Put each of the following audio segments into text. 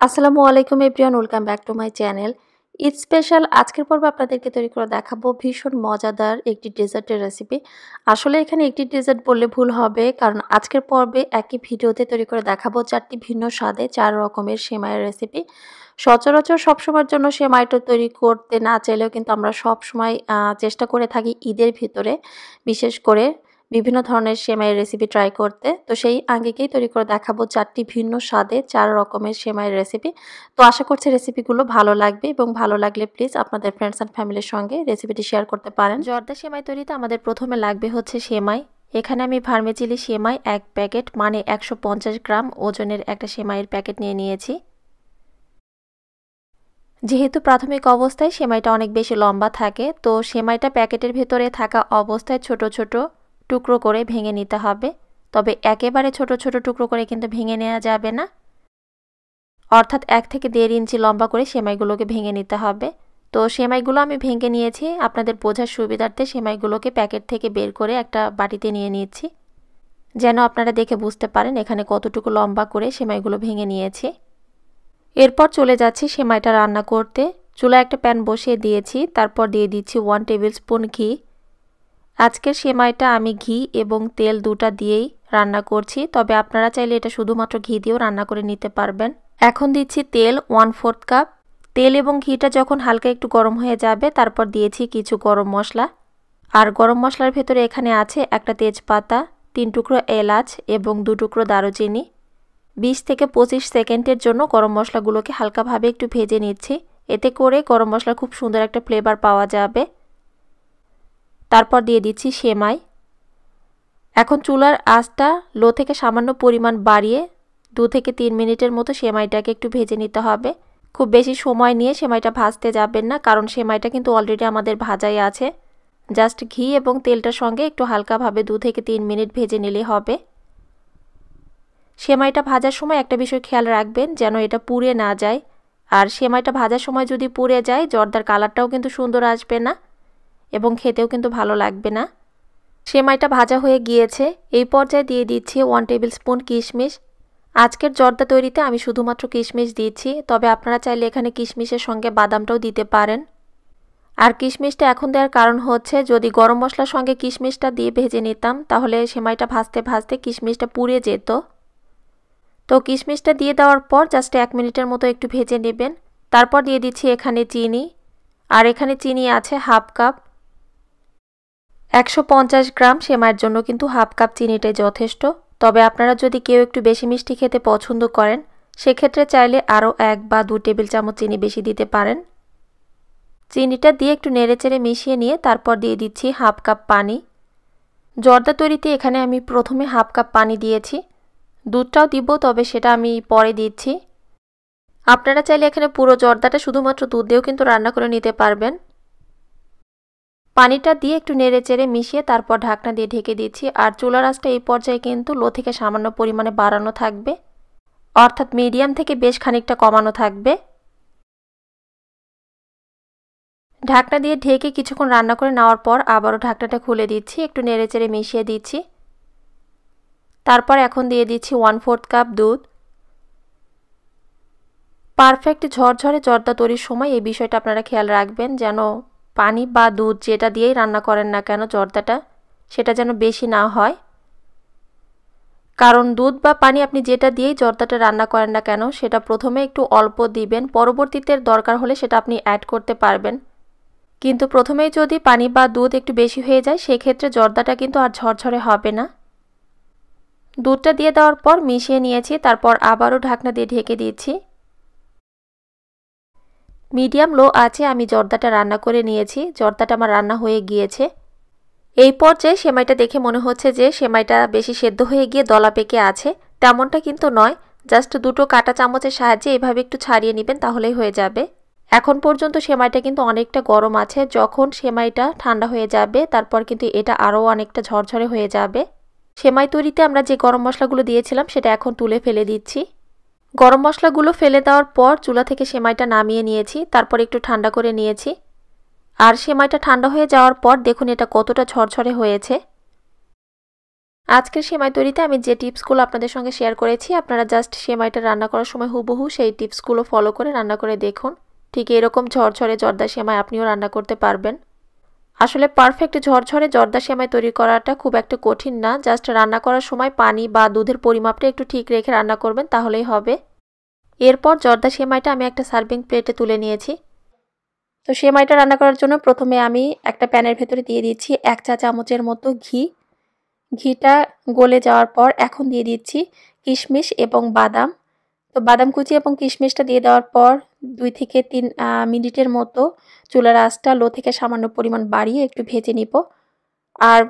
আসসালামু আলাইকুম everyone, welcome back to my channel. Eid special আজকের পর্বে আপনাদেরকে তৈরি করে দেখাবো ভীষণ মজাদার একটি ডেজার্টের রেসিপি। আসলে এখানে একটি ডেজার্ট বললে ভুল হবে, কারণ আজকের পর্বে একই ভিডিওতে তৈরি করে দেখাবো 4টি ভিন্ন স্বাদে 4 রকমের সেমাইয়ের রেসিপি। সচরাচর সবসময়ের জন্য সেমাইটা তৈরি করতে না চাইলেও কিন্তু আমরা সবসময় চেষ্টা করে থাকি ঈদের ভিতরে বিশেষ করে বিভিন্ন ধরনের সেমাইয়ের রেসিপি ট্রাই করতে। তো সেই আঙ্গিকেই তৈরি করে দেখাবো 4টি ভিন্ন স্বাদে 4 রকমের সেমাইয়ের রেসিপি। তো আশা করছি রেসিপিগুলো ভালো লাগবে এবং ভালো লাগলে প্লিজ আপনাদের ফ্রেন্ডস অ্যান্ড ফ্যামিলির সঙ্গে রেসিপিটি শেয়ার করতে পারেন। জর্দা সেমাই তৈরিতে আমাদের প্রথমে লাগবে হচ্ছে সেমাই। এখানে আমি ভার্মিচিলি সেমাই 1 প্যাকেট মানে 150 গ্রাম ওজনের একটা সেমাইয়ের প্যাকেট নিয়ে নিয়েছি। যেহেতু প্রাথমিক অবস্থায় সেমাইটা অনেক বেশি লম্বা থাকে, তো সেমাইটা প্যাকেটের ভেতরে থাকা অবস্থায় ছোট ছোট টুকরো করে ভেঙে নিতে হবে। তবে একেবারে ছোট ছোট টুকরো করে কিন্তু ভেঙে নেওয়া যাবে না, অর্থাৎ 1 থেকে 1.5 ইঞ্চি লম্বা করে সেমাইগুলোকে ভেঙে নিতে হবে। তো সেমাইগুলো আমি ভেঙে নিয়েছি, আপনাদের বোঝার সুবিধার্থে সেমাইগুলোকে প্যাকেট থেকে বের করে একটা বাটিতে নিয়ে নিয়েছি, যেন আপনারা দেখে বুঝতে পারেন এখানে কতটুকু লম্বা করে সেমাইগুলো ভেঙে নিয়েছি। এরপর চলে যাচ্ছি সেমাইটা রান্না করতে। চুলায় একটা প্যান বসিয়ে দিয়েছি, তারপর দিয়ে দিচ্ছি 1 টেবিল স্পুন ঘি। আজকের সেমাইটা আমি ঘি এবং তেল দুটা দিয়েই রান্না করছি, তবে আপনারা চাইলে এটা শুধুমাত্র ঘি দিয়েও রান্না করে নিতে পারবেন। এখন দিচ্ছি তেল 1/4 কাপ। তেল এবং ঘিটা যখন হালকা একটু গরম হয়ে যাবে, তারপর দিয়েছি কিছু গরম মশলা। আর গরম মশলার ভেতরে এখানে আছে একটা তেজপাতা, 3 টুকরো এলাচ এবং 2 টুকরো দারুচিনি। 20 থেকে 25 সেকেন্ডের জন্য গরম মশলাগুলোকে হালকাভাবে একটু ভেজে নিচ্ছি, এতে করে গরম মশলার খুব সুন্দর একটা ফ্লেভার পাওয়া যাবে। তারপর দিয়ে দিচ্ছি সেমাই। এখন চুলার আঁচটা লো থেকে সামান্য পরিমাণ বাড়িয়ে 2 থেকে 3 মিনিটের মতো সেমাইটাকে একটু ভেজে নিতে হবে। খুব বেশি সময় নিয়ে সেমাইটা ভাজতে যাবেন না, কারণ সেমাইটা কিন্তু অলরেডি আমাদের ভাজাই আছে। জাস্ট ঘি এবং তেলটার সঙ্গে একটু হালকাভাবে 2 থেকে 3 মিনিট ভেজে নিলেই হবে। সেমাইটা ভাজার সময় একটা বিষয় খেয়াল রাখবেন, যেন এটা পুড়ে না যায়। আর সেমাইটা ভাজার সময় যদি পুড়ে যায়, জর্দার কালারটাও কিন্তু সুন্দর আসবে না এবং খেতেও কিন্তু ভালো লাগবে না। সেমাইটা ভাজা হয়ে গিয়েছে, এই পর্যায়ে দিয়ে দিচ্ছি 1 টেবিল স্পুন কিশমিশ। আজকের জর্দা তৈরিতে আমি শুধুমাত্র কিশমিশ দিচ্ছি, তবে আপনারা চাইলে এখানে কিশমিশের সঙ্গে বাদামটাও দিতে পারেন। আর কিশমিশটা এখন দেওয়ার কারণ হচ্ছে, যদি গরম মশলার সঙ্গে কিশমিশটা দিয়ে ভেজে নিতাম তাহলে সেমাইটা ভাজতে ভাজতে কিশমিশটা পুড়ে যেত। তো কিশমিশটা দিয়ে দেওয়ার পর জাস্ট 1 মিনিটের মতো একটু ভেজে নেবেন। তারপর দিয়ে দিচ্ছি এখানে চিনি, আর এখানে চিনি আছে হাফ কাপ। 150 গ্রাম সেমাইয়ের জন্য কিন্তু হাফ কাপ চিনিটাই যথেষ্ট। তবে আপনারা যদি কেউ একটু বেশি মিষ্টি খেতে পছন্দ করেন, সেক্ষেত্রে চাইলে আরও 1 বা 2 টেবিল চামচ চিনি বেশি দিতে পারেন। চিনিটা দিয়ে একটু নেড়েচেড়ে মিশিয়ে নিয়ে তারপর দিয়ে দিচ্ছি হাফ কাপ পানি। জর্দা তৈরিতে এখানে আমি প্রথমে হাফ কাপ পানি দিয়েছি, দুধটাও দিব, তবে সেটা আমি পরে দিচ্ছি। আপনারা চাইলে এখানে পুরো জর্দাটা শুধুমাত্র দুধ দিয়েও কিন্তু রান্না করে নিতে পারবেন। পানিটা দিয়ে একটু নেড়েচেড়ে মিশিয়ে তারপর ঢাকনা দিয়ে ঢেকে দিচ্ছি। আর চুলার আঁচটা এই পর্যায়ে কিন্তু লো থেকে সামান্য পরিমাণে বাড়ানো থাকবে, অর্থাৎ মিডিয়াম থেকে বেশ খানিকটা কমানো থাকবে। ঢাকনা দিয়ে ঢেকে কিছুক্ষণ রান্না করে নেওয়ার পর আবারও ঢাকনাটা খুলে দিচ্ছি, একটু নেড়েচেড়ে মিশিয়ে দিচ্ছি। তারপর এখন দিয়ে দিচ্ছি 1/4 কাপ দুধ। পারফেক্ট ঝরঝরে জর্দা তৈরির সময় এই বিষয়টা আপনারা খেয়াল রাখবেন, যেন পানি বা দুধ যেটা দিয়েই রান্না করেন না কেন জর্দাটা, সেটা যেন বেশি না হয়। কারণ দুধ বা পানি আপনি যেটা দিয়েই জর্দাটা রান্না করেন না কেন, সেটা প্রথমে একটু অল্প দিবেন, পরবর্তীতে দরকার হলে সেটা আপনি অ্যাড করতে পারবেন। কিন্তু প্রথমেই যদি পানি বা দুধ একটু বেশি হয়ে যায়, সেক্ষেত্রে জর্দাটা কিন্তু আর ঝরঝরে হবে না। দুধটা দিয়ে দেওয়ার পর মিশিয়ে নিয়েছি, তারপর আবারও ঢাকনা দিয়ে ঢেকে দিয়েছি। মিডিয়াম লো আছে আমি জর্দাটা রান্না করে নিয়েছি, জর্দাটা আমার রান্না হয়ে গিয়েছে। এই পর্যায়ে সেমাইটা দেখে মনে হচ্ছে যে সেমাইটা বেশি সেদ্ধ হয়ে গিয়ে দলা পেকে আছে, তেমনটা কিন্তু নয়। জাস্ট দুটো কাঁটা চামচের সাহায্যে এভাবে একটু ছাড়িয়ে নেবেন, তাহলেই হয়ে যাবে। এখন পর্যন্ত সেমাইটা কিন্তু অনেকটা গরম আছে, যখন সেমাইটা ঠান্ডা হয়ে যাবে তারপর কিন্তু এটা আরও অনেকটা ঝরঝরে হয়ে যাবে। সেমাই তৈরিতে আমরা যে গরম মশলাগুলো দিয়েছিলাম সেটা এখন তুলে ফেলে দিচ্ছি। গরম মশলাগুলো ফেলে দেওয়ার পর চুলা থেকে সেমাইটা নামিয়ে নিয়েছি, তারপর একটু ঠান্ডা করে নিয়েছি। আর সেমাইটা ঠান্ডা হয়ে যাওয়ার পর দেখুন এটা কতটা ঝরঝরে হয়েছে। আজকের সেমাই তৈরিতে আমি যে টিপসগুলো আপনাদের সঙ্গে শেয়ার করেছি আপনারা জাস্ট সেমাইটা রান্না করার সময় হুবহু সেই টিপসগুলো ফলো করে রান্না করে দেখুন। ঠিক এরকম ঝরঝরে জর্দা সেমাই আপনিও রান্না করতে পারবেন। আসলে পারফেক্ট ঝরঝরে জর্দা সেমাই তৈরি করাটা খুব একটা কঠিন না, জাস্ট রান্না করার সময় পানি বা দুধের পরিমাপটা একটু ঠিক রেখে রান্না করবেন, তাহলেই হবে। এরপর জর্দা সেমাইটা আমি একটা সার্ভিং প্লেটে তুলে নিয়েছি। তো সেমাইটা রান্না করার জন্য প্রথমে আমি একটা প্যানের ভেতরে দিয়ে দিচ্ছি 1 চা চামচের মতো ঘি। ঘিটা গলে যাওয়ার পর এখন দিয়ে দিচ্ছি কিশমিশ এবং বাদাম। তো বাদাম কুচি এবং কিশমিশটা দিয়ে দেওয়ার পর 2 থেকে 3 মিনিটের মতো চুলার আঁচটা লো থেকে সামান্য পরিমাণ বাড়িয়ে একটু ভেজে নিব। আর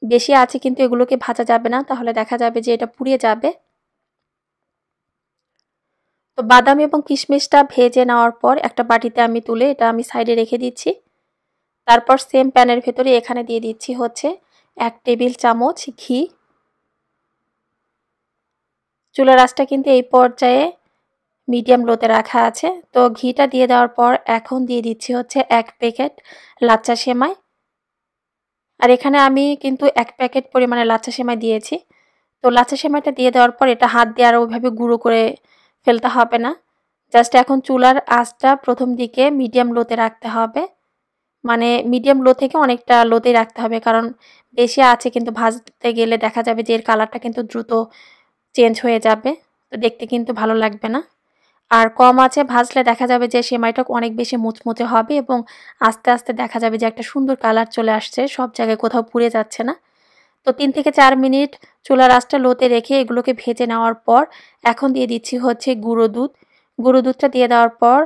বেশি আছে কিন্তু এগুলোকে ভাজা যাবে না, তাহলে দেখা যাবে যে এটা পুড়িয়ে যাবে। তো বাদাম এবং কিশমিশটা ভেজে নেওয়ার পর একটা বাটিতে আমি তুলে এটা আমি সাইডে রেখে দিচ্ছি। তারপর সেম প্যানের ভেতরে এখানে দিয়ে দিচ্ছি হচ্ছে 1 টেবিল চামচ ঘি। চুলার আঁচটা কিন্তু এই পর্যায়ে মিডিয়াম লোতে রাখা আছে। তো ঘিটা দিয়ে দেওয়ার পর এখন দিয়ে দিচ্ছি হচ্ছে 1 প্যাকেট লাচ্চা সেমাই। আর এখানে আমি কিন্তু 1 প্যাকেট পরিমাণে লাচ্চা সেমাই দিয়েছি। তো লাচ্চা সেমাইটা দিয়ে দেওয়ার পর এটা হাত দিয়ে আর ওইভাবে গুঁড়ো করে ফেলতে হবে না। জাস্ট এখন চুলার আঁচটা প্রথম দিকে মিডিয়াম লোতে রাখতে হবে। মানে মিডিয়াম লো থেকে অনেকটা লোতেই রাখতে হবে, কারণ বেশি আছে কিন্তু ভাজতে গেলে দেখা যাবে যে এর কালারটা কিন্তু দ্রুত চেঞ্জ হয়ে যাবে, তো দেখতে কিন্তু ভালো লাগবে না। আর কম আঁচে ভাজলে দেখা যাবে যে সেমাইটা অনেক বেশি মুচমুচে হবে এবং আস্তে আস্তে দেখা যাবে যে একটা সুন্দর কালার চলে আসছে, সব জায়গায় কোথাও পুড়ে যাচ্ছে না। তো 3 থেকে 4 মিনিট চুলার আঁচটা লোতে রেখে এগুলোকে ভেজে নেওয়ার পর এখন দিয়ে দিচ্ছি হচ্ছে গুঁড়ো দুধ। গুঁড়ো দুধটা দিয়ে দেওয়ার পর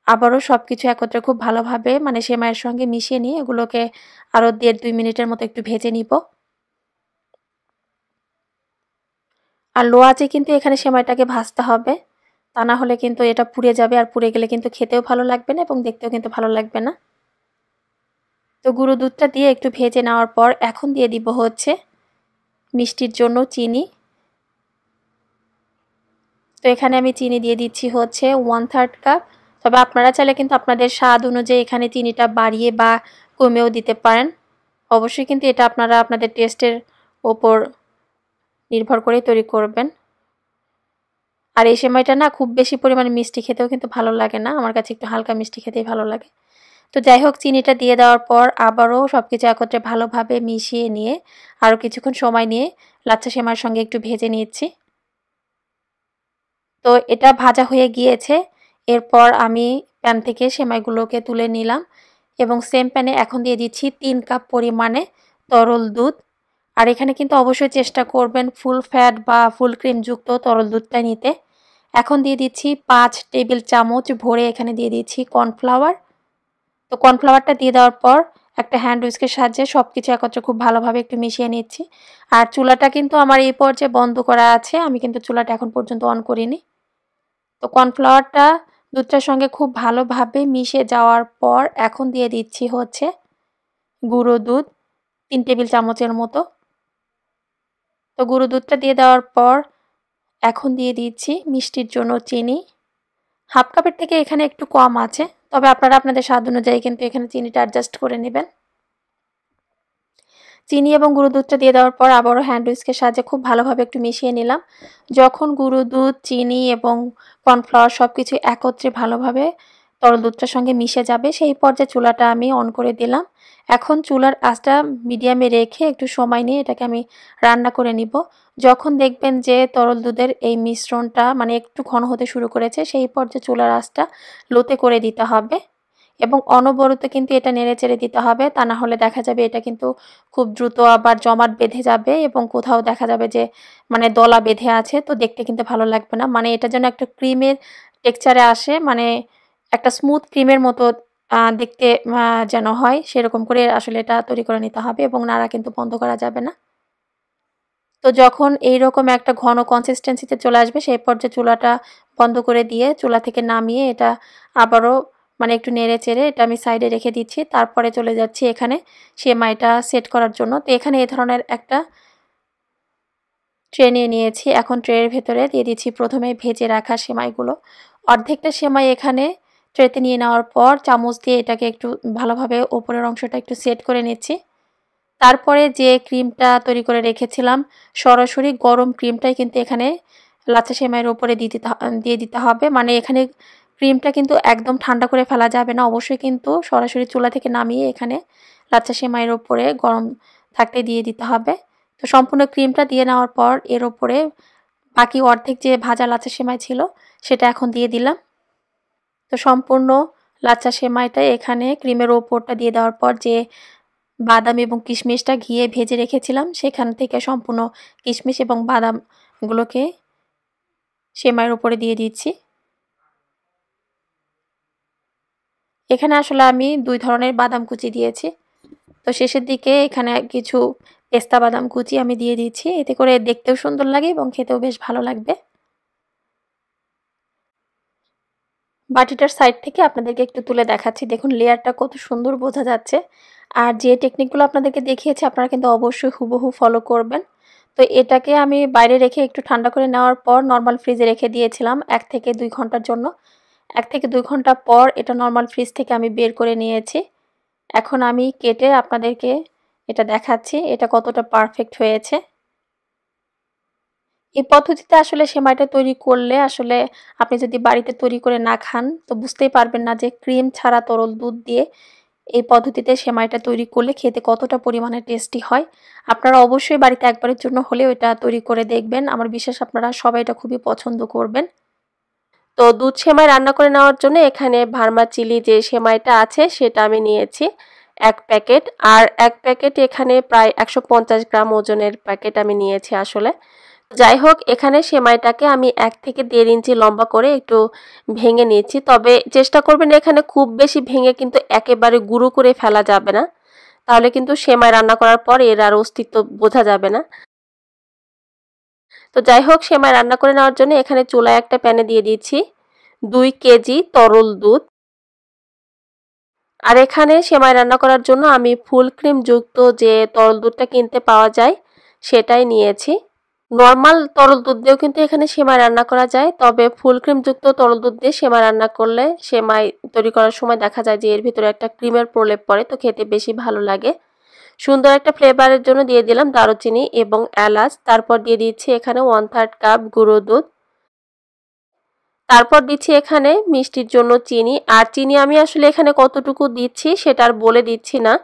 আবারও সব কিছু একত্রে খুব ভালোভাবে মানে সেমাইয়ের সঙ্গে মিশিয়ে নিয়ে এগুলোকে আরও 1.5-2 মিনিটের মতো একটু ভেজে নিব। আর লো আঁচে কিন্তু এখানে সেমাইটাকে ভাজতে হবে, তা না হলে কিন্তু এটা পুড়ে যাবে, আর পুড়ে গেলে কিন্তু খেতেও ভালো লাগবে না এবং দেখতেও কিন্তু ভালো লাগবে না। তো গুঁড়ো দুধটা দিয়ে একটু ভেজে নেওয়ার পর এখন দিয়ে দিব হচ্ছে মিষ্টির জন্য চিনি। তো এখানে আমি চিনি দিয়ে দিচ্ছি হচ্ছে 1/3 কাপ। তবে আপনারা চাইলে কিন্তু আপনাদের স্বাদ অনুযায়ী এখানে চিনিটা বাড়িয়ে বা কমেও দিতে পারেন। অবশ্যই কিন্তু এটা আপনারা আপনাদের টেস্টের ওপর নির্ভর করে তৈরি করবেন। আর এই সেমাইটা না খুব বেশি পরিমাণে মিষ্টি খেতেও কিন্তু ভালো লাগে না, আমার কাছে একটু হালকা মিষ্টি খেতেই ভালো লাগে। তো যাই হোক, চিনিটা দিয়ে দেওয়ার পর আবারও সব কিছু একত্রে ভালোভাবে মিশিয়ে নিয়ে আরও কিছুক্ষণ সময় নিয়ে লাচ্ছা সেমাইয়ের সঙ্গে একটু ভেজে নিচ্ছি। তো এটা ভাজা হয়ে গিয়েছে। এরপর আমি প্যান থেকে সেমাইগুলোকে তুলে নিলাম এবং সেম প্যানে এখন দিয়ে দিচ্ছি 3 কাপ পরিমাণে তরল দুধ। আর এখানে কিন্তু অবশ্যই চেষ্টা করবেন ফুল ফ্যাট বা ফুল ক্রিমযুক্ত তরল দুধটা নিতে। এখন দিয়ে দিচ্ছি 5 টেবিল চামচ ভরে এখানে দিয়ে দিচ্ছি কর্নফ্লাওয়ার। তো কর্নফ্লাওয়ারটা দিয়ে দেওয়ার পর একটা হ্যান্ড উইস্কের সাহায্যে সব কিছু একত্রে খুব ভালোভাবে একটু মিশিয়ে নিচ্ছি। আর চুলাটা কিন্তু আমার এই পর্যায়ে বন্ধ করা আছে, আমি কিন্তু চুলাটা এখন পর্যন্ত অন করিনি। তো কর্নফ্লাওয়ারটা দুধটার সঙ্গে খুব ভালোভাবে মিশে যাওয়ার পর এখন দিয়ে দিচ্ছি হচ্ছে গুঁড়ো দুধ 3 টেবিল চামচের মতো। তো গুঁড়ো দুধটা দিয়ে দেওয়ার পর এখন দিয়ে দিচ্ছি মিষ্টির জন্য চিনি। হাফ কাপের থেকে এখানে একটু কম আছে, তবে আপনারা আপনাদের স্বাদ অনুযায়ী কিন্তু এখানে চিনিটা অ্যাডজাস্ট করে নেবেন। চিনি এবং গুঁড়ো দুধটা দিয়ে দেওয়ার পর আবারও হ্যান্ড উইস্কের সাহায্যে খুব ভালোভাবে একটু মিশিয়ে নিলাম। যখন গুঁড়ো দুধ, চিনি এবং কর্নফ্লাওয়ার সব কিছু একত্রে ভালোভাবে তরল দুধটার সঙ্গে মিশে যাবে, সেই পর্যায়ে চুলাটা আমি অন করে দিলাম। এখন চুলার আঁচটা মিডিয়ামে রেখে একটু সময় নিয়ে এটাকে আমি রান্না করে নিব। যখন দেখবেন যে তরল দুধের এই মিশ্রণটা মানে একটু ঘন হতে শুরু করেছে, সেই পর্যায়ে চুলার আঁচটা লোতে করে দিতে হবে এবং অনবরত কিন্তু এটা নেড়েচেড়ে দিতে হবে, তা না হলে দেখা যাবে এটা কিন্তু খুব দ্রুত আবার জমাট বেঁধে যাবে এবং কোথাও দেখা যাবে যে মানে দলা বেঁধে আছে, তো দেখতে কিন্তু ভালো লাগবে না। মানে এটা যেন একটা ক্রিমের টেক্সচারে আসে, মানে একটা স্মুথ ক্রিমের মতো দেখতে যেন হয়, সেরকম করে আসলে এটা তৈরি করে নিতে হবে এবং নাড়া কিন্তু বন্ধ করা যাবে না। তো যখন এইরকম একটা ঘন কনসিস্টেন্সিতে চলে আসবে, সেই পর্যায়ে চুলাটা বন্ধ করে দিয়ে চুলা থেকে নামিয়ে এটা আবারও মানে একটু নেড়ে চেড়ে এটা আমি সাইডে রেখে দিচ্ছি। তারপরে চলে যাচ্ছি এখানে সেমাইটা সেট করার জন্য। তো এখানে এই ধরনের একটা ট্রে নিয়ে নিয়েছি। এখন ট্রের ভেতরে দিয়ে দিচ্ছি প্রথমে ভেজে রাখা সেমাইগুলো। অর্ধেকটা সেমাই এখানে ট্রেতে নিয়ে নেওয়ার পর চামচ দিয়ে এটাকে একটু ভালোভাবে ওপরের অংশটা একটু সেট করে নিচ্ছি। তারপরে যে ক্রিমটা তৈরি করে রেখেছিলাম সরাসরি গরম ক্রিমটাই কিন্তু এখানে লাচ্ছা সেমাইয়ের উপরে দিয়ে দিতে হবে। মানে এখানে ক্রিমটা কিন্তু একদম ঠান্ডা করে ফেলা যাবে না, অবশ্যই কিন্তু সরাসরি চুলা থেকে নামিয়ে এখানে লাচ্ছা সেমাইয়ের উপরে গরম থাকতে দিয়ে দিতে হবে। তো সম্পূর্ণ ক্রিমটা দিয়ে নেওয়ার পর এর উপরে বাকি অর্ধেক যে ভাজা লাচ্ছা সেমাই ছিল সেটা এখন দিয়ে দিলাম। তো সম্পূর্ণ লাচ্ছা সেমাইটা এখানে ক্রিমের ওপরটা দিয়ে দেওয়ার পর যে বাদাম এবং কিশমিশটা ঘিয়ে ভেজে রেখেছিলাম সেখান থেকে সম্পূর্ণ কিশমিশ এবং বাদামগুলোকে সেমাইয়ের উপরে দিয়ে দিচ্ছি। এখানে আসলে আমি 2 ধরনের বাদাম কুচি দিয়েছি। তো শেষের দিকে এখানে কিছু পেস্তা বাদাম কুচি আমি দিয়ে দিচ্ছি, এতে করে দেখতেও সুন্দর লাগে এবং খেতেও বেশ ভালো লাগবে। বাটিটার সাইড থেকে আপনাদেরকে একটু তুলে দেখাচ্ছি, দেখুন লেয়ারটা কত সুন্দর বোঝা যাচ্ছে। আর যে টেকনিকগুলো আপনাদেরকে দেখিয়েছি আপনারা কিন্তু অবশ্যই হুবহু ফলো করবেন। তো এটাকে আমি বাইরে রেখে একটু ঠান্ডা করে নেওয়ার পর নর্মাল ফ্রিজে রেখে দিয়েছিলাম 1 থেকে 2 ঘন্টার জন্য। 1 থেকে 2 ঘন্টা পর এটা নর্মাল ফ্রিজ থেকে আমি বের করে নিয়েছি। এখন আমি কেটে আপনাদেরকে এটা দেখাচ্ছি এটা কতটা পারফেক্ট হয়েছে। এই পদ্ধতিতে আসলে সেমাইটা তৈরি করলে আসলে আপনি যদি বাড়িতে তৈরি করে না খান তো বুঝতেই পারবেন না যে ক্রিম ছাড়া তরল দুধ দিয়ে এই পদ্ধতিতে সেমাইটা তৈরি করলে খেতে কতটা পরিমাণে টেস্টি হয়। আপনারা অবশ্যই বাড়িতে একবারের জন্য হলেও এটা তৈরি করে দেখবেন, আমার বিশ্বাস আপনারা সবাই এটা খুবই পছন্দ করবেন। তো দুধ সেমাই রান্না করে নেওয়ার জন্য এখানে ভার্মাচিলি যে সেমাইটা আছে সেটা আমি নিয়েছি 1 প্যাকেট, আর 1 প্যাকেট এখানে প্রায় 150 গ্রাম ওজনের প্যাকেট আমি নিয়েছি আসলে। যাই হোক এখানে সেমাইটাকে আমি 1 থেকে 1.5 ইঞ্চি লম্বা করে একটু ভেঙে নিয়েছি, তবে চেষ্টা করবেন এখানে খুব বেশি ভেঙে কিন্তু একেবারে গুঁড়ো করে ফেলা যাবে না, তাহলে কিন্তু সেমাই রান্না করার পর এর আর অস্তিত্ব বোঝা যাবে না। তো যাই হোক সেমাই রান্না করে নেওয়ার জন্য এখানে চুলায় একটা প্যানে দিয়ে দিচ্ছি 2 কেজি তরল দুধ। আর এখানে সেমাই রান্না করার জন্য আমি ফুল ক্রিম যুক্ত যে তরল দুধটা কিনতে পাওয়া যায় সেটাই নিয়েছি। নরমাল তরল দুধ দিয়েও কিন্তু এখানে সেমাই রান্না করা যায়, তবে ফুল ক্রিম যুক্ত তরল দুধ দিয়ে সেমাই রান্না করলে সেমাই তৈরি করার সময় দেখা যায় যে এর ভিতরে একটা ক্রিমের প্রলেপ পড়ে, তো খেতে বেশি ভালো লাগে। সুন্দর একটা ফ্লেভারের জন্য দিয়ে দিলাম দারুচিনি এবং এলাচ, তারপর দিয়ে দিচ্ছি এখানে 1/3 কাপ গুঁড়ো দুধ, তারপর দিচ্ছি এখানে মিষ্টির জন্য চিনি। আর চিনি আমি আসলে এখানে কতটুকু দিচ্ছি সেটা আর বলে দিচ্ছি না,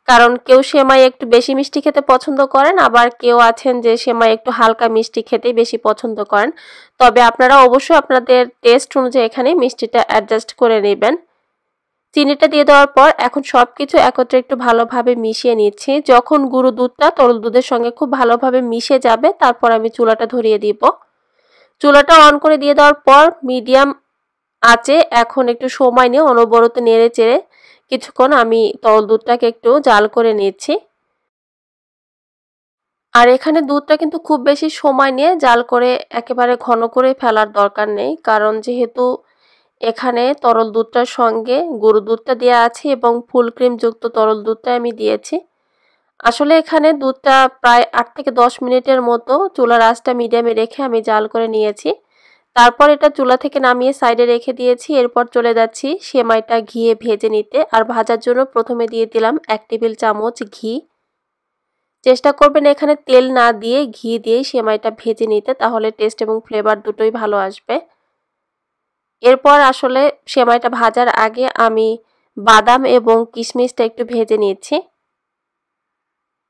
কারণ কেউ সেমাই একটু বেশি মিষ্টি খেতে পছন্দ করেন, আবার কেউ আছেন যে সেমাই একটু হালকা মিষ্টি খেতেই বেশি পছন্দ করেন। তবে আপনারা অবশ্যই আপনাদের টেস্ট অনুযায়ী এখানে মিষ্টিটা অ্যাডজাস্ট করে নেবেন। চিনিটা দিয়ে দেওয়ার পর এখন সবকিছু একত্রে একটু ভালোভাবে মিশিয়ে নিচ্ছি। যখন গুঁড়ো দুধটা তরল দুধের সঙ্গে খুব ভালোভাবে মিশে যাবে তারপর আমি চুলাটা ধরিয়ে দিব। চুলাটা অন করে দিয়ে দেওয়ার পর মিডিয়াম আঁচে এখন একটু সময় নিয়ে অনবরত নেড়ে চেড়ে কিছুক্ষণ আমি তরল দুধটাকে একটু জাল করে নিচ্ছি। আর এখানে দুধটা কিন্তু খুব বেশি সময় নিয়ে জাল করে একেবারে ঘন করে ফেলার দরকার নেই, কারণ যেহেতু এখানে তরল দুধটার সঙ্গে গুঁড়ো দুধটা দেওয়া আছে এবং ফুল ক্রিম যুক্ত তরল দুধটা আমি দিয়েছি। আসলে এখানে দুধটা প্রায় 8 থেকে 10 মিনিটের মতো চুলার আঁচটা মিডিয়ামে রেখে আমি জাল করে নিয়েছি। তারপর এটা চুলা থেকে নামিয়ে সাইডে রেখে দিয়েছি। এরপর চলে যাচ্ছি সেমাইটা ঘিয়ে ভেজে নিতে। আর ভাজার জন্য প্রথমে দিয়ে দিলাম 1 টেবিল চামচ ঘি। চেষ্টা করবেন এখানে তেল না দিয়ে ঘি দিয়েই সেমাইটা ভেজে নিতে, তাহলে টেস্ট এবং ফ্লেভার দুটোই ভালো আসবে। এরপর আসলে সেমাইটা ভাজার আগে আমি বাদাম এবং কিশমিশটা একটু ভেজে নিয়েছি।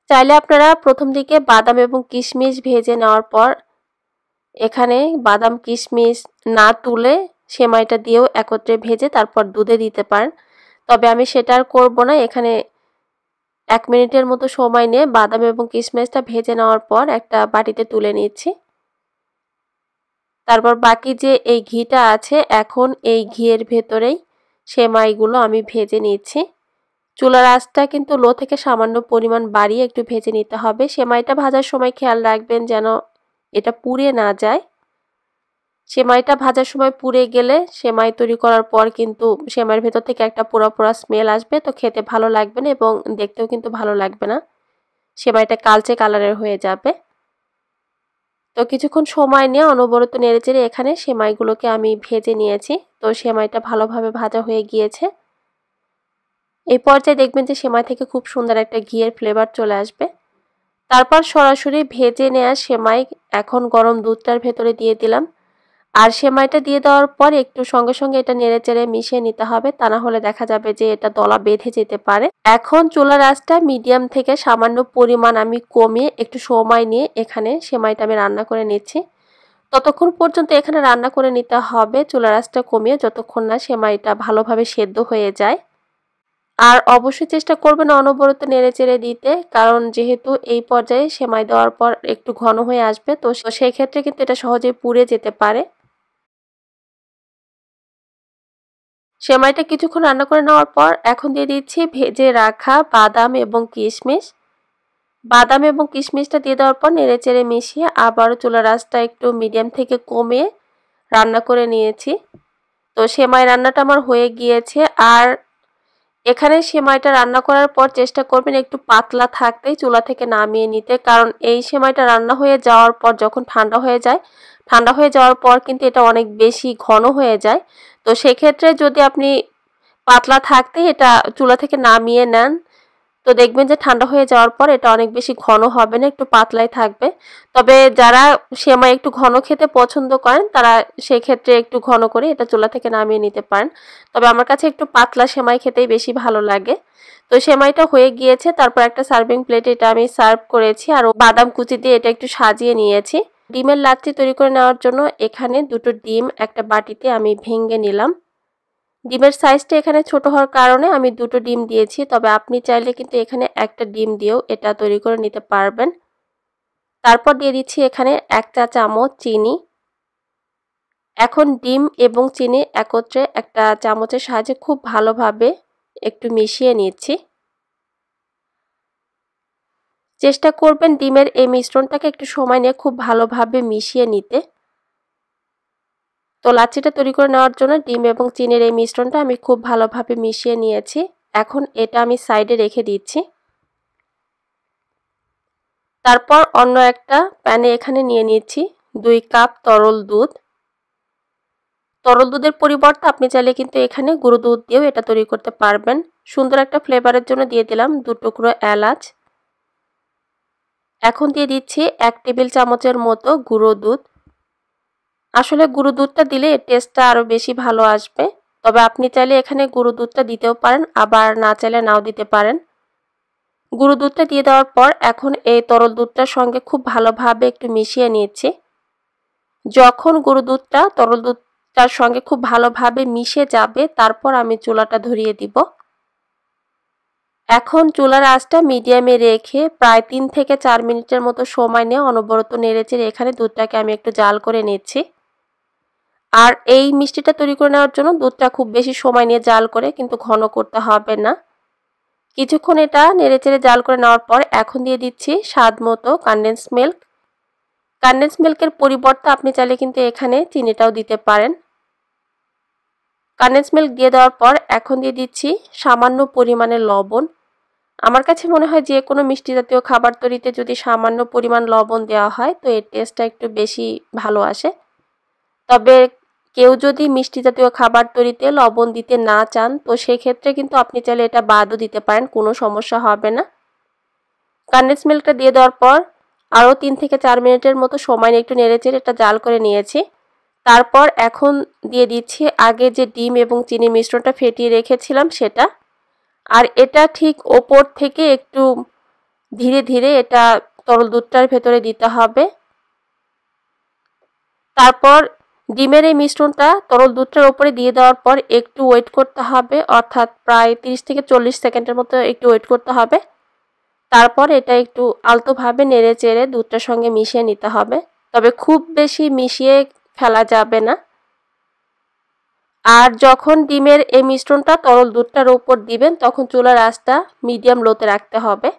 চাইলে আপনারা প্রথম দিকে বাদাম এবং কিশমিশ ভেজে নেওয়ার পর এখানে বাদাম কিশমিশ না তুলে সেমাইটা দিয়েও একত্রে ভেজে তারপর দুধে দিতে পারেন, তবে আমি সেটা আর করবো না। এখানে 1 মিনিটের মতো সময় নিয়ে বাদাম এবং কিশমিশটা ভেজে নেওয়ার পর একটা বাটিতে তুলে নিচ্ছি। তারপর বাকি যে এই ঘিটা আছে এখন এই ঘিয়ের ভেতরেই সেমাইগুলো আমি ভেজে নিচ্ছি। চুলার আঁচটা কিন্তু লো থেকে সামান্য পরিমাণ বাড়িয়ে একটু ভেজে নিতে হবে। সেমাইটা ভাজার সময় খেয়াল রাখবেন যেন এটা পুড়ে না যায়। সেমাইটা ভাজার সময় পুড়ে গেলে সেমাই তৈরি করার পর কিন্তু সেমাইয়ের ভেতর থেকে একটা পোড়া পোড়া স্মেল আসবে, তো খেতে ভালো লাগবে না এবং দেখতেও কিন্তু ভালো লাগবে না, সেমাইটা কালচে কালারের হয়ে যাবে। তো কিছুক্ষণ সময় নিয়ে অনবরত নেড়েচেড়ে এখানে সেমাইগুলোকে আমি ভেজে নিয়েছি। তো সেমাইটা ভালোভাবে ভাজা হয়ে গিয়েছে। এই পর্যায়ে দেখবেন যে সেমাই থেকে খুব সুন্দর একটা ঘিয়ের ফ্লেভার চলে আসবে। তারপর সরাসরি ভেজে নেওয়া সেমাই এখন গরম দুধটার ভেতরে দিয়ে দিলাম। আর সেমাইটা দিয়ে দেওয়ার পর একটু সঙ্গে সঙ্গে এটা নেড়েচেড়ে মিশিয়ে নিতে হবে, তা না হলে দেখা যাবে যে এটা দলা বেঁধে যেতে পারে। এখন চুলার আঁচটা মিডিয়াম থেকে সামান্য পরিমাণ আমি কমিয়ে একটু সময় নিয়ে এখানে সেমাইটা আমি রান্না করে নিচ্ছি। ততক্ষণ পর্যন্ত এখানে রান্না করে নিতে হবে চুলার আঁচটা কমিয়ে, যতক্ষণ না সেমাইটা ভালোভাবে সেদ্ধ হয়ে যায়। আর অবশ্যই চেষ্টা করবেন অনবরত নেড়েচেড়ে দিতে, কারণ যেহেতু এই পর্যায়ে সেমাই দেওয়ার পর একটু ঘন হয়ে আসবে, তো সেই ক্ষেত্রে কিন্তু এটা সহজেই পুড়ে যেতে পারে। সেমাইটা কিছুক্ষণ রান্না করে নেওয়ার পর এখন দিয়ে দিচ্ছি ভেজে রাখা বাদাম এবং কিশমিশ। বাদাম এবং কিশমিশটা দিয়ে দেওয়ার পর নেড়েচেড়ে মিশিয়ে আবারও চুলার আঁচটা একটু মিডিয়াম থেকে কমিয়ে রান্না করে নিয়েছি। তো সেমাই রান্নাটা আমার হয়ে গিয়েছে। আর এখানে সেমাইটা রান্না করার পর চেষ্টা করবেন একটু পাতলা থাকতেই চুলা থেকে নামিয়ে নিতে, কারণ এই সেমাইটা রান্না হয়ে যাওয়ার পর যখন ঠান্ডা হয়ে যায়, ঠান্ডা হয়ে যাওয়ার পর কিন্তু এটা অনেক বেশি ঘন হয়ে যায়। তো সেক্ষেত্রে যদি আপনি পাতলা থাকতেই এটা চুলা থেকে নামিয়ে নেন, তো দেখবেন যে ঠান্ডা হয়ে যাওয়ার পর এটা অনেক বেশি ঘন হবে না, একটু পাতলাই থাকবে। তবে যারা সেমাই একটু ঘন খেতে পছন্দ করেন তারা সেক্ষেত্রে একটু ঘন করে এটা চুলা থেকে নামিয়ে নিতে পারেন। তবে আমার কাছে একটু পাতলা সেমাই খেতেই বেশি ভালো লাগে। তো সেমাইটা হয়ে গিয়েছে, তারপর একটা সার্ভিং প্লেটে এটা আমি সার্ভ করেছি আর বাদাম কুচি দিয়ে এটা একটু সাজিয়ে নিয়েছি। ডিমের লাচ্ছি তৈরি করে নেওয়ার জন্য এখানে দুটো ডিম একটা বাটিতে আমি ভেঙে নিলাম। ডিমের সাইজটা এখানে ছোট হওয়ার কারণে আমি দুটো ডিম দিয়েছি, তবে আপনি চাইলে কিন্তু এখানে একটা ডিম দিয়েও এটা তৈরি করে নিতে পারবেন। তারপর দিয়ে দিচ্ছি এখানে 1 চা চামচ চিনি। এখন ডিম এবং চিনি একত্রে একটা চামচের সাহায্যে খুব ভালোভাবে একটু মিশিয়ে নিচ্ছি। চেষ্টা করবেন ডিমের এই মিশ্রণটাকে একটু সময় নিয়ে খুব ভালোভাবে মিশিয়ে নিতে। তো লাচ্ছিটা তৈরি করে নেওয়ার জন্য ডিম এবং চিনির এই মিশ্রণটা আমি খুব ভালোভাবে মিশিয়ে নিয়েছি। এখন এটা আমি সাইডে রেখে দিচ্ছি। তারপর অন্য একটা প্যানে এখানে নিয়ে নিচ্ছি 2 কাপ তরল দুধ। তরল দুধের পরিবর্তে আপনি চাইলে কিন্তু এখানে গুঁড়ো দুধ দিয়েও এটা তৈরি করতে পারবেন। সুন্দর একটা ফ্লেভারের জন্য দিয়ে দিলাম 2 টুকরো এলাচ। এখন দিয়ে দিচ্ছি 1 টেবিল চামচের মতো গুঁড়ো দুধ। আসলে গুঁড়ো দুধটা দিলে এর টেস্টটা আরও বেশি ভালো আসবে, তবে আপনি চাইলে এখানে গুঁড়ো দুধটা দিতেও পারেন, আবার না চাইলে নাও দিতে পারেন। গুঁড়ো দুধটা দিয়ে দেওয়ার পর এখন এই তরল দুধটার সঙ্গে খুব ভালোভাবে একটু মিশিয়ে নিচ্ছি। যখন গুঁড়ো দুধটা তরল দুধটার সঙ্গে খুব ভালোভাবে মিশে যাবে তারপর আমি চুলাটা ধরিয়ে দিব। এখন চুলার আঁচটা মিডিয়ামে রেখে প্রায় 3 থেকে 4 মিনিটের মতো সময় নিয়ে অনবরত নেড়েচেড়ে এখানে দুধটাকে আমি একটু জাল করে নিচ্ছি। আর এই মিষ্টিটা তৈরি করে নেওয়ার জন্য দুধটা খুব বেশি সময় নিয়ে জাল করে কিন্তু ঘন করতে হবে না। কিছুক্ষণ এটা নেড়েচেড়ে জাল করে নেওয়ার পর এখন দিয়ে দিচ্ছি স্বাদ মতো কনডেন্স মিল্ক। কনডেন্স মিল্কের পরিবর্তে আপনি চাইলে কিন্তু এখানে চিনিটাও দিতে পারেন। কনডেন্স মিল্ক দিয়ে দেওয়ার পর এখন দিয়ে দিচ্ছি সামান্য পরিমাণে লবণ। আমার কাছে মনে হয় যে কোনো মিষ্টি জাতীয় খাবার তৈরিতে যদি সামান্য পরিমাণ লবণ দেওয়া হয় তো এর টেস্টটা একটু বেশি ভালো আসে। তবে কেউ যদি মিষ্টি জাতীয় খাবার তৈরিতে লবণ দিতে না চান তো সেই ক্ষেত্রে কিন্তু আপনি চাইলে এটা বাদও দিতে পারেন, কোনো সমস্যা হবে না। কনডেন্স মিল্কটা দিয়ে দেওয়ার পর আরও 3 থেকে 4 মিনিটের মতো সময় নিয়ে একটু নেড়েচেড়ে এটা জাল করে নিয়েছি। তারপর এখন দিয়ে দিচ্ছি আগে যে ডিম এবং চিনি মিশ্রণটা ফেটিয়ে রেখেছিলাম সেটা। আর এটা ঠিক ওপর থেকে একটু ধীরে ধীরে এটা তরল দুধটার ভেতরে দিতে হবে। তারপর ডিমের এই মিশ্রণটা তরল দুধটার উপরে দিয়ে দেওয়ার পর একটু ওয়েট করতে হবে, অর্থাৎ প্রায় 30 থেকে 40 সেকেন্ডের মতো একটু ওয়েট করতে হবে। তারপর এটা একটু আলতোভাবে নেড়ে চেড়ে দুধটার সঙ্গে মিশিয়ে নিতে হবে, তবে খুব বেশি মিশিয়ে ফেলা যাবে না। আর যখন ডিমের এই মিশ্রণটা তরল দুধটার উপর দিবেন তখন চুলার আঁচটা মিডিয়াম লোতে রাখতে হবে।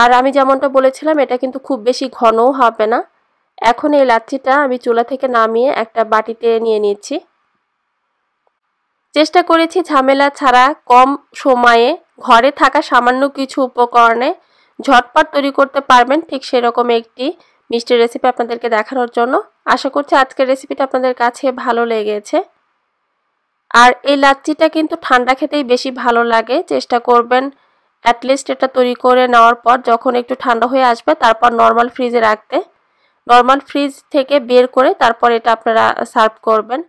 আর আমি যেমনটা বলেছিলাম এটা কিন্তু খুব বেশি ঘনও হবে না। এখন এই লাচ্ছিটা আমি চুলা থেকে নামিয়ে একটা বাটিতে নিয়ে নিচ্ছি। চেষ্টা করেছি ঝামেলা ছাড়া কম সময়ে ঘরে থাকা সামান্য কিছু উপকরণে ঝটপট তৈরি করতে পারবেন ঠিক সেরকম একটি মিষ্টির রেসিপি আপনাদেরকে দেখানোর জন্য। আশা করছি আজকের রেসিপিটা আপনাদের কাছে ভালো লেগেছে। আর এই লাচ্ছিটা কিন্তু ঠান্ডা খেতেই বেশি ভালো লাগে। চেষ্টা করবেন অ্যাটলিস্ট এটা তৈরি করে নেওয়ার পর যখন একটু ঠান্ডা হয়ে আসবে তারপর নর্মাল ফ্রিজে রাখতে। নর্মাল ফ্রিজ থেকে বের করে তারপর এটা আপনারা সার্ভ করবেন।